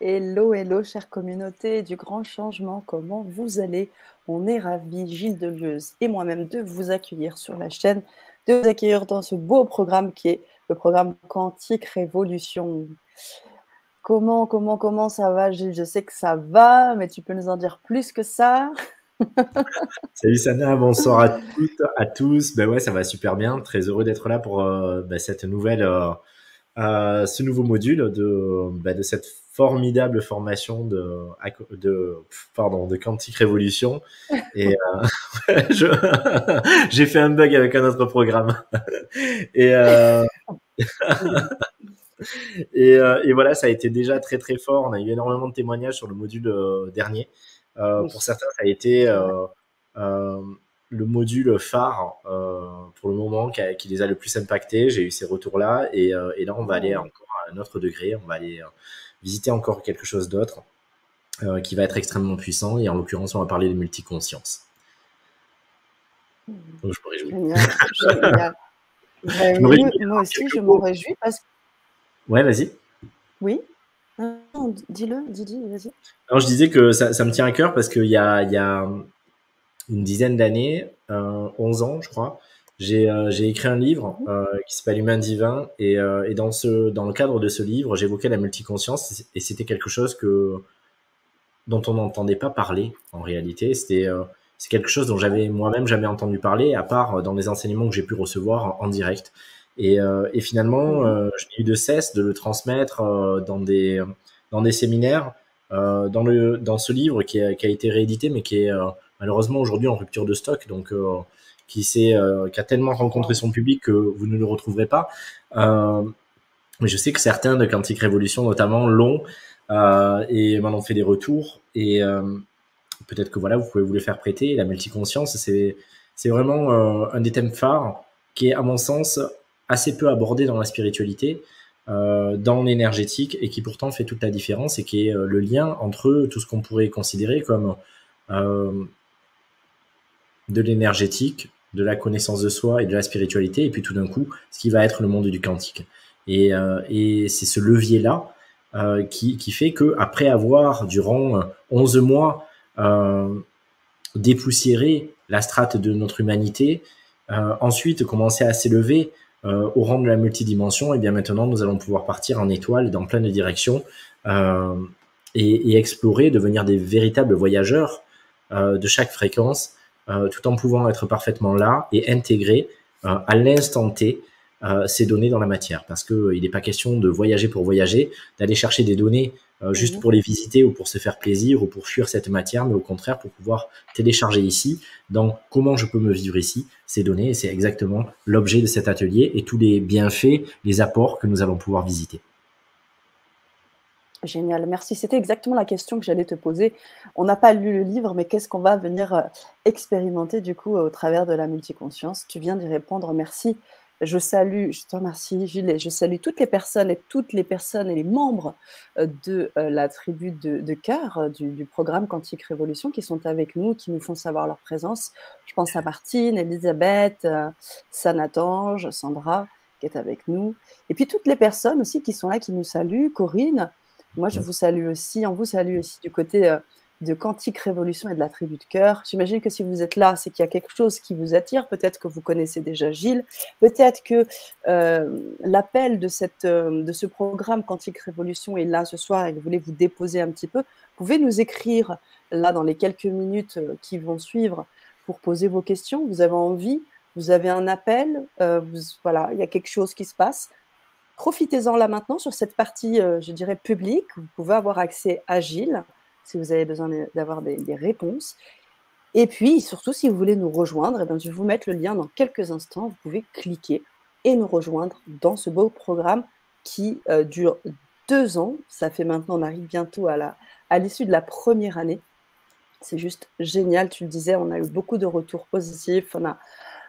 Hello, hello, chère communauté du grand changement, comment vous allez? On est ravis, Gilles Delieuse et moi-même, de vous accueillir sur la chaîne, de vous accueillir dans ce beau programme qui est le programme Quantique Révolution. Comment ça va, Gilles? Je sais que ça va, mais tu peux nous en dire plus que ça? Salut Sana, bonsoir à toutes, à tous. Ben ouais, ça va super bien. Très heureux d'être là pour cette ce nouveau module de cette formidable formation de Quantique Révolution. Et je- j'ai fait un bug avec un autre programme. Et, euh, et voilà, ça a été déjà très très fort. On a eu énormément de témoignages sur le module dernier. Oui, Pour certains, ça a été c'est vrai. euh, le module phare pour le moment qui les a le plus impactés. J'ai eu ces retours-là et là, on va aller Oh. encore à un autre degré. On va aller visiter encore quelque chose d'autre qui va être extrêmement puissant. Et en l'occurrence, on va parler de multiconscience. Donc, je me réjouis. Génial, génial. Je Ben, me réjouis moi d'avoir aussi, je quelques m'en mots. réjouis parce que Ouais, vas-y. oui. Non, dis-le, dis, vas-y. Alors, je disais que ça me tient à cœur parce qu'il y a une dizaine d'années, 11 ans, je crois, j'ai écrit un livre Mhm. qui s'appelle Humain divin et dans le cadre de ce livre, j'évoquais la multiconscience et c'était quelque chose dont on n'entendait pas parler en réalité. C'est quelque chose dont j'avais moi-même jamais entendu parler, à part dans les enseignements que j'ai pu recevoir en direct. Et finalement, Mhm. je n'ai eu de cesse de le transmettre dans des séminaires, dans ce livre qui a été réédité, mais qui est malheureusement aujourd'hui en rupture de stock, donc qui a tellement rencontré Wow. son public que vous ne le retrouverez pas. Euh, mais je sais que certains de Quantique Révolution notamment l'ont et m'en ont fait des retours. Et peut-être que voilà, vous pouvez vous les faire prêter. La multiconscience, c'est vraiment un des thèmes phares qui est, à mon sens, assez peu abordé dans la spiritualité, dans l'énergétique, et qui pourtant fait toute la différence et qui est le lien entre tout ce qu'on pourrait considérer comme euh, de l'énergétique, de la connaissance de soi et de la spiritualité, et puis tout d'un coup, ce qui va être le monde du quantique. Et c'est ce levier-là qui fait que après avoir, durant 11 mois, euh, dépoussiéré la strate de notre humanité, ensuite commencer à s'élever au rang de la multidimension, et bien maintenant, nous allons pouvoir partir en étoile dans plein de directions euh, et explorer, devenir des véritables voyageurs de chaque fréquence, tout en pouvant être parfaitement là et intégrer à l'instant T ces données dans la matière. Parce qu'il n'est pas question de voyager pour voyager, d'aller chercher des données juste Mhm. pour les visiter ou pour se faire plaisir ou pour fuir cette matière, mais au contraire pour pouvoir télécharger ici, dans comment je peux me vivre ici, ces données. Et c'est exactement l'objet de cet atelier et tous les bienfaits, les apports que nous allons pouvoir visiter. Génial, merci. C'était exactement la question que j'allais te poser. On n'a pas lu le livre, mais qu'est-ce qu'on va venir expérimenter du coup au travers de la multiconscience? Tu viens d'y répondre, merci. Je te remercie Gilles, et je salue toutes les personnes et les membres de la tribu de cœur du programme Quantique Révolution qui sont avec nous, qui nous font savoir leur présence. Je pense à Martine, Elisabeth, Sanatange, Sandra qui est avec nous. Et puis toutes les personnes aussi qui sont là, qui nous saluent, Corinne. Moi, je vous salue aussi, on vous salue aussi du côté de Quantique Révolution et de la tribu de cœur. J'imagine que si vous êtes là, c'est qu'il y a quelque chose qui vous attire. Peut-être que vous connaissez déjà Gilles. Peut-être que l'appel de ce programme Quantique Révolution est là ce soir et que vous voulez vous déposer un petit peu. Vous pouvez nous écrire là dans les quelques minutes qui vont suivre pour poser vos questions. Vous avez envie, vous avez un appel, voilà, il y a quelque chose qui se passe. Profitez-en là maintenant sur cette partie, je dirais, publique. Vous pouvez avoir accès à Gilles si vous avez besoin d'avoir des réponses. Et puis, surtout, si vous voulez nous rejoindre, eh bien, je vais vous mettre le lien dans quelques instants. Vous pouvez cliquer et nous rejoindre dans ce beau programme qui dure 2 ans. Ça fait maintenant, on arrive bientôt à l'issue de la première année. C'est juste génial, tu le disais, on a eu beaucoup de retours positifs,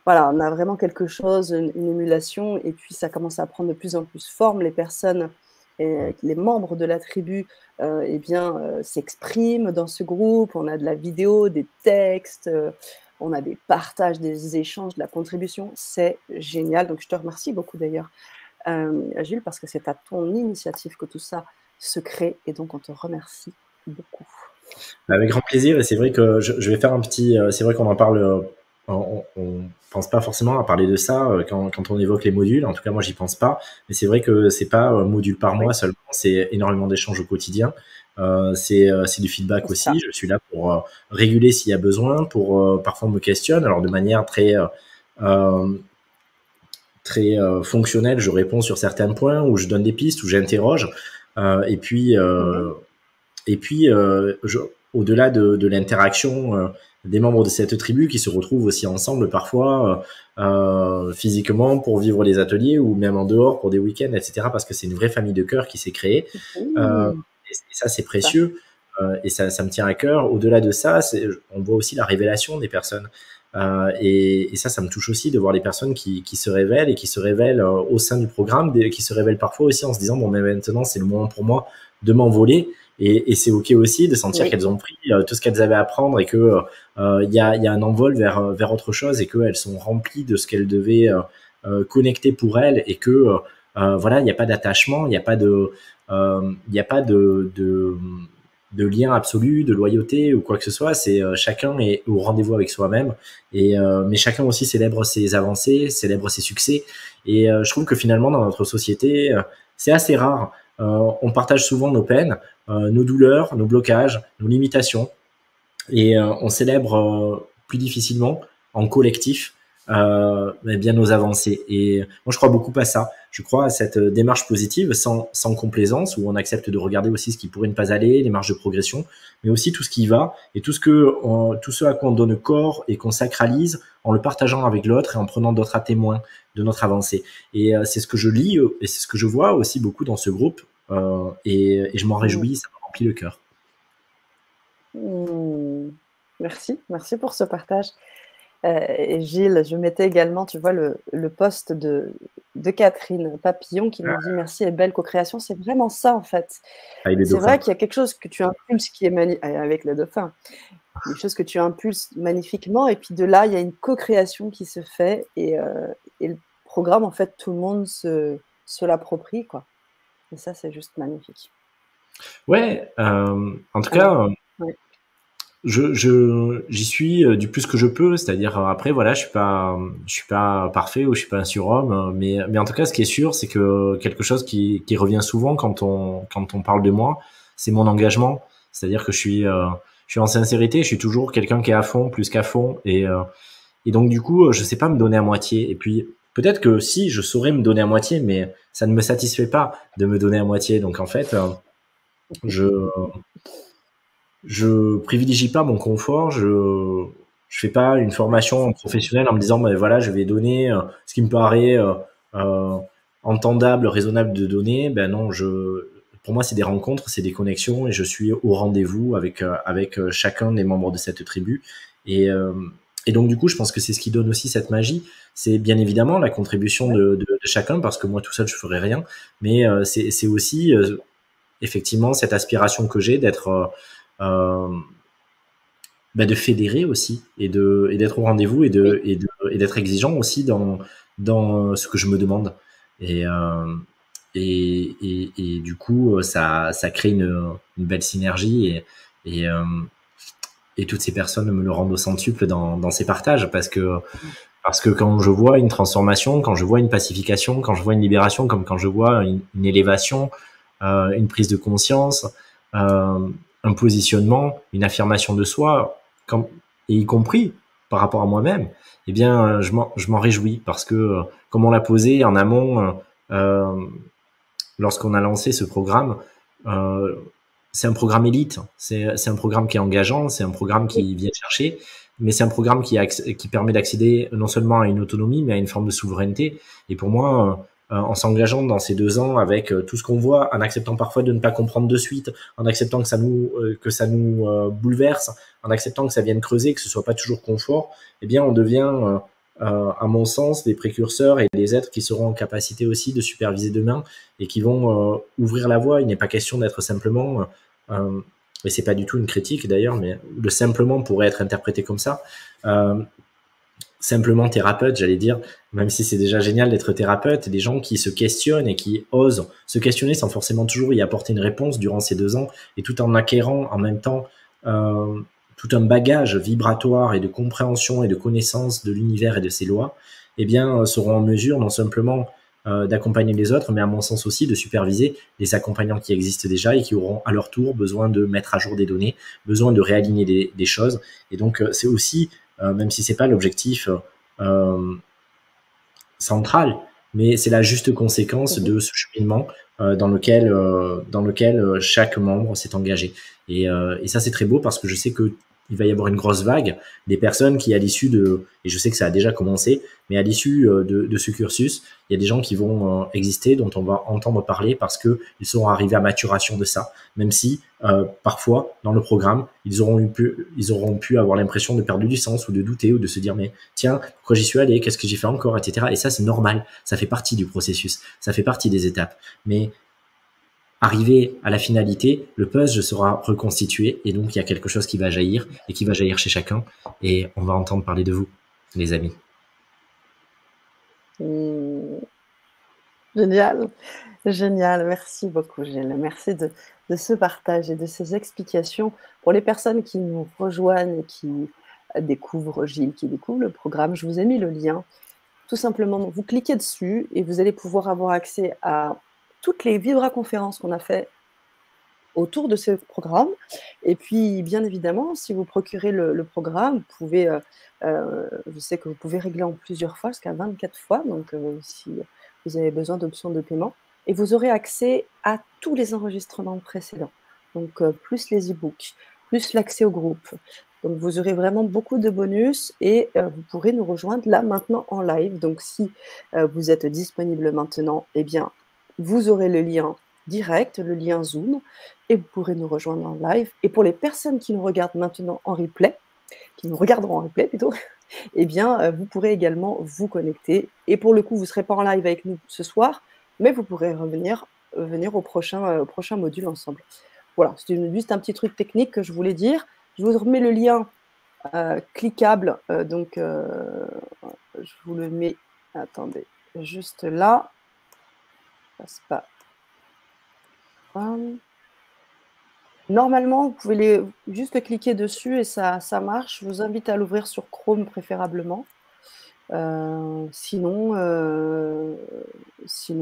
voilà, on a vraiment quelque chose, une émulation, et puis ça commence à prendre de plus en plus forme. Les personnes, les membres de la tribu, eh bien, s'expriment dans ce groupe. On a de la vidéo, des textes, on a des partages, des échanges, de la contribution. C'est génial. Donc, je te remercie beaucoup d'ailleurs, Gilles, parce que c'est à ton initiative que tout ça secret. Et donc, on te remercie beaucoup. Avec grand plaisir. Et c'est vrai que je vais faire un petit. C'est vrai qu'on en parle. On pense pas forcément à parler de ça quand on évoque les modules. En tout cas, moi, j'y pense pas. Mais c'est vrai que c'est pas un module par mois seulement. C'est énormément d'échanges au quotidien. C'est du feedback aussi. Je suis là pour réguler s'il y a besoin. Pour parfois on me questionne. Alors de manière très fonctionnelle, je réponds sur certains points, où je donne des pistes, où j'interroge. Et puis au-delà de l'interaction des membres de cette tribu qui se retrouvent aussi ensemble parfois physiquement pour vivre les ateliers ou même en dehors pour des week-ends, etc. Parce que c'est une vraie famille de cœur qui s'est créée. Et ça, c'est précieux. Et ça me tient à cœur. Au-delà de ça, on voit aussi la révélation des personnes. Et ça me touche aussi de voir les personnes qui se révèlent et qui se révèlent au sein du programme, qui se révèlent parfois aussi en se disant bon, mais maintenant c'est le moment pour moi de m'envoler. Et c'est ok aussi de sentir qu'elles ont pris tout ce qu'elles avaient à prendre et que y a un envol vers autre chose et qu'elles sont remplies de ce qu'elles devaient connecter pour elles et que voilà, il n'y a pas d'attachement, il n'y a pas de lien absolu, de loyauté ou quoi que ce soit. C'est chacun est au rendez-vous avec soi-même mais chacun aussi célèbre ses avancées, célèbre ses succès. Et je trouve que finalement dans notre société c'est assez rare. On partage souvent nos peines, nos douleurs, nos blocages, nos limitations, et on célèbre plus difficilement en collectif bien nos avancées. Et moi je crois beaucoup à ça. Je crois à cette démarche positive sans complaisance, où on accepte de regarder aussi ce qui pourrait ne pas aller, les marges de progression, mais aussi tout ce qui va et tout ce à quoi on donne corps et qu'on sacralise en le partageant avec l'autre et en prenant d'autres à témoin de notre avancée. Et c'est ce que je lis et c'est ce que je vois aussi beaucoup dans ce groupe et je m'en réjouis, ça me remplit le cœur. Merci pour ce partage. Et Gilles, je mettais également, tu vois, le post de Catherine Papillon qui nous dit merci et belle co-création. C'est vraiment ça, en fait. C'est vrai qu'il y a quelque chose que tu impulses qui est avec le dauphin, quelque chose que tu impulses magnifiquement, et puis de là, il y a une co-création qui se fait, et le programme, en fait, tout le monde se l'approprie, quoi. Et ça, c'est juste magnifique. Ouais, en tout cas... j'y suis du plus que je peux, c'est-à-dire après voilà, je suis pas parfait ou je suis pas un surhomme, mais en tout cas ce qui est sûr, c'est que quelque chose qui revient souvent quand on parle de moi, c'est mon engagement, c'est-à-dire que je suis en sincérité, je suis toujours quelqu'un qui est à fond, plus qu'à fond, et donc du coup je sais pas me donner à moitié. Et puis peut-être que si je saurais me donner à moitié, mais ça ne me satisfait pas de me donner à moitié. Donc en fait je privilégie pas mon confort, je fais pas une formation professionnelle en me disant ben voilà, je vais donner ce qui me paraît entendable, raisonnable de donner. Ben non, pour moi c'est des rencontres, c'est des connexions, et je suis au rendez-vous avec chacun des membres de cette tribu. Et donc du coup, je pense que c'est ce qui donne aussi cette magie. C'est bien évidemment la contribution de chacun, parce que moi tout seul je ferais rien, mais c'est aussi effectivement cette aspiration que j'ai d'être de fédérer aussi et d'être au rendez-vous et d'être exigeant aussi dans ce que je me demande. Et du coup ça crée une belle synergie, et toutes ces personnes me le rendent au centuple dans ces partages, parce que quand je vois une transformation, quand je vois une pacification, quand je vois une libération, comme quand je vois une élévation, une prise de conscience, un positionnement, une affirmation de soi, et y compris par rapport à moi-même, eh bien, je m'en réjouis, parce que, comme on l'a posé en amont, lorsqu'on a lancé ce programme, c'est un programme élite, c'est un programme qui est engageant, c'est un programme qui vient chercher, mais c'est un programme qui permet d'accéder non seulement à une autonomie, mais à une forme de souveraineté. Et pour moi, en s'engageant dans ces 2 ans avec tout ce qu'on voit, en acceptant parfois de ne pas comprendre de suite, en acceptant que ça nous bouleverse, en acceptant que ça vienne creuser, que ce soit pas toujours confort, eh bien on devient, à mon sens, des précurseurs et des êtres qui seront en capacité aussi de superviser demain et qui vont ouvrir la voie. Il n'est pas question d'être simplement, et c'est pas du tout une critique d'ailleurs, mais le simplement pourrait être interprété comme ça, simplement thérapeutes, j'allais dire, même si c'est déjà génial d'être thérapeute, des gens qui se questionnent et qui osent se questionner sans forcément toujours y apporter une réponse durant ces 2 ans, et tout en acquérant en même temps tout un bagage vibratoire et de compréhension et de connaissance de l'univers et de ses lois, eh bien, seront en mesure non simplement d'accompagner les autres, mais à mon sens aussi de superviser les accompagnants qui existent déjà et qui auront à leur tour besoin de mettre à jour des données, besoin de réaligner des choses. Et donc, c'est aussi, même si c'est pas l'objectif central, mais c'est la juste conséquence de ce cheminement dans lequel chaque membre s'est engagé. Et ça, c'est très beau parce que je sais que il va y avoir une grosse vague des personnes qui, à l'issue et je sais que ça a déjà commencé, mais à l'issue de ce cursus, il y a des gens qui vont exister, dont on va entendre parler parce que ils seront arrivés à maturation de ça, même si parfois dans le programme ils auront pu avoir l'impression de perdre du sens ou de douter ou de se dire mais tiens, pourquoi j'y suis allé, qu'est-ce que j'ai fait encore, etc. Et ça, c'est normal, ça fait partie du processus, ça fait partie des étapes, mais arrivé à la finalité, le puzzle sera reconstitué et donc il y a quelque chose qui va jaillir et qui va jaillir chez chacun et on va entendre parler de vous, les amis. Génial, génial. Merci beaucoup, Gilles. Merci de ce partage et de ces explications. Pour les personnes qui nous rejoignent et qui découvrent Gilles, qui découvrent le programme, je vous ai mis le lien. Tout simplement, vous cliquez dessus et vous allez pouvoir avoir accès à toutes les vibra-conférences qu'on a fait autour de ce programme. Et puis, bien évidemment, si vous procurez le programme, vous pouvez, je sais que vous pouvez régler en plusieurs fois, jusqu'à 24 fois, donc si vous avez besoin d'options de paiement. Et vous aurez accès à tous les enregistrements précédents, donc plus les e-books, plus l'accès au groupe. Donc, vous aurez vraiment beaucoup de bonus et vous pourrez nous rejoindre là, maintenant, en live. Donc, si vous êtes disponible maintenant, eh bien, vous aurez le lien direct, le lien Zoom, et vous pourrez nous rejoindre en live. Et pour les personnes qui nous regardent maintenant en replay, qui nous regarderont en replay plutôt, eh bien, vous pourrez également vous connecter. Et pour le coup, vous ne serez pas en live avec nous ce soir, mais vous pourrez venir au prochain module ensemble. Voilà, c'est juste un petit truc technique que je voulais dire. Je vous remets le lien cliquable, donc je vous le mets, attendez, juste là. Passe pas. Normalement, vous pouvez juste cliquer dessus et ça marche. Je vous invite à l'ouvrir sur Chrome préférablement. Sinon,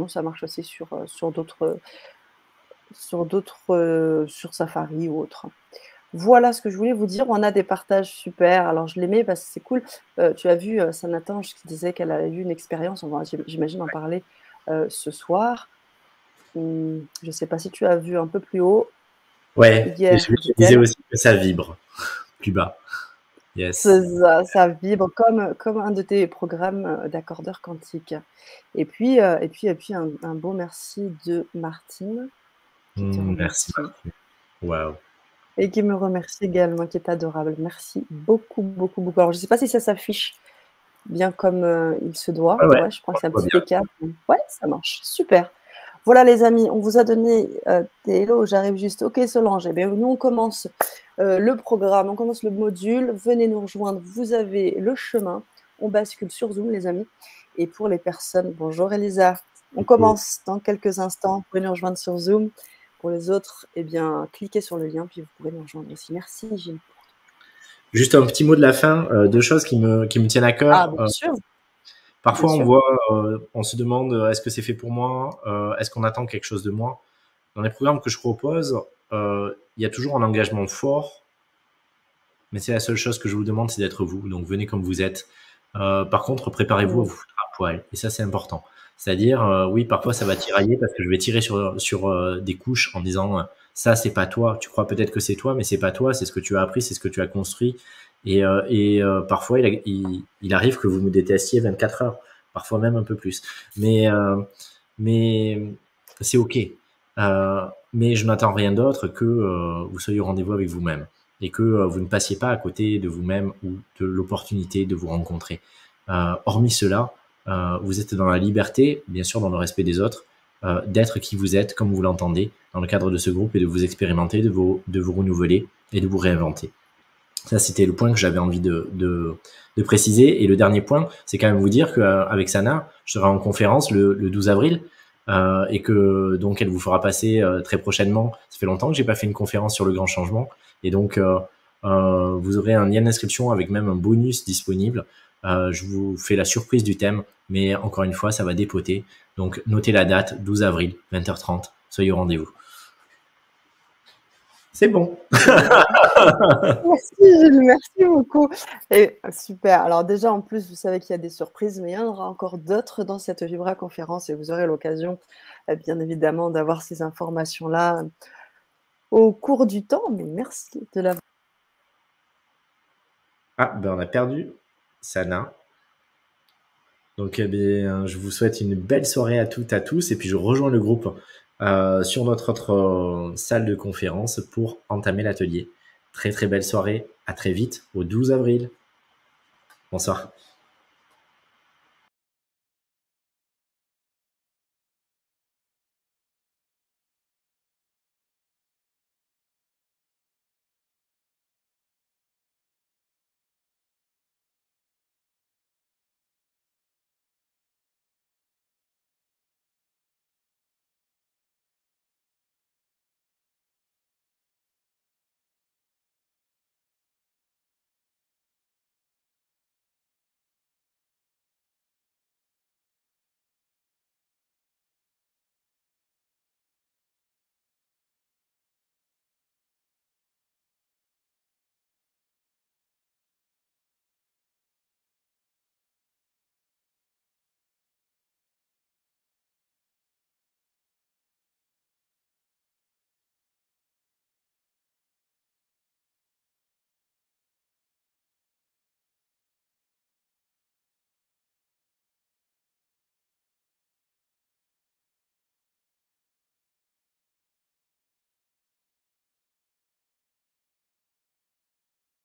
ça marche aussi sur Safari ou autre. Voilà ce que je voulais vous dire. On a des partages super. Alors, je les mets parce que c'est cool. Tu as vu Sanatange qui disait qu'elle avait eu une expérience. On va, j'imagine, en parler ce soir. Je ne sais pas si tu as vu un peu plus haut. Ouais, hier, je disais aussi que ça vibre plus bas. Yes. Ça vibre comme un de tes programmes d'accordeur quantique. Et puis un beau merci de Martine. Merci Martine. Wow. Et qui me remercie également, qui est adorable. Merci beaucoup, beaucoup, beaucoup. Alors, je ne sais pas si ça s'affiche bien comme il se doit. Ouais, je crois que c'est un petit écart. Ouais, ça marche. Super. Voilà les amis, on vous a donné des hello, j'arrive juste. Ok Solange, eh bien, nous on commence le programme, on commence le module. Venez nous rejoindre, vous avez le chemin. On bascule sur Zoom les amis. Et pour les personnes, bonjour Elisa, on commence dans quelques instants. Vous pouvez nous rejoindre sur Zoom. Pour les autres, eh bien, cliquez sur le lien, puis vous pourrez nous rejoindre aussi. Merci Gilles. Juste un petit mot de la fin, deux choses qui me tiennent à cœur. Ah, bien sûr. Parfois, on voit, on se demande, est-ce que c'est fait pour moi? Est-ce qu'on attend quelque chose de moi? Dans les programmes que je propose, il y a toujours un engagement fort, mais c'est la seule chose que je vous demande, c'est d'être vous. Donc, venez comme vous êtes. Par contre, préparez-vous à vous foutre à poil. Et ça, c'est important. C'est-à-dire, oui, parfois, ça va tirailler parce que je vais tirer sur des couches en disant, ça, c'est pas toi. Tu crois peut-être que c'est toi, mais c'est pas toi. C'est ce que tu as appris, c'est ce que tu as construit. Et parfois, il arrive que vous me détestiez 24 heures, parfois même un peu plus. Mais c'est OK. Mais je n'attends rien d'autre que vous soyez au rendez-vous avec vous-même et que vous ne passiez pas à côté de vous-même ou de l'opportunité de vous rencontrer. Hormis cela, vous êtes dans la liberté, bien sûr dans le respect des autres, d'être qui vous êtes, comme vous l'entendez, dans le cadre de ce groupe et de vous expérimenter, de vous renouveler et de vous réinventer. Ça, c'était le point que j'avais envie de préciser. Et le dernier point, c'est quand même vous dire qu'avec Sana, je serai en conférence le 12 avril et que donc elle vous fera passer très prochainement. Ça fait longtemps que j'ai pas fait une conférence sur le grand changement. Et donc, vous aurez un lien d'inscription avec même un bonus disponible. Je vous fais la surprise du thème, mais encore une fois, ça va dépoter. Donc, notez la date, 12 avril, 20h30. Soyez au rendez-vous. C'est bon. Merci Gilles, merci beaucoup. Et super. Alors déjà, en plus, vous savez qu'il y a des surprises, mais il y en aura encore d'autres dans cette Vibra conférence et vous aurez l'occasion, bien évidemment, d'avoir ces informations-là au cours du temps. Mais merci de l'avoir. Ah, ben on a perdu Sana. Donc, eh bien, je vous souhaite une belle soirée à toutes, à tous. Et puis, je rejoins le groupe sur notre autre salle de conférence pour entamer l'atelier. Très, très belle soirée. À très vite, au 12 avril. Bonsoir.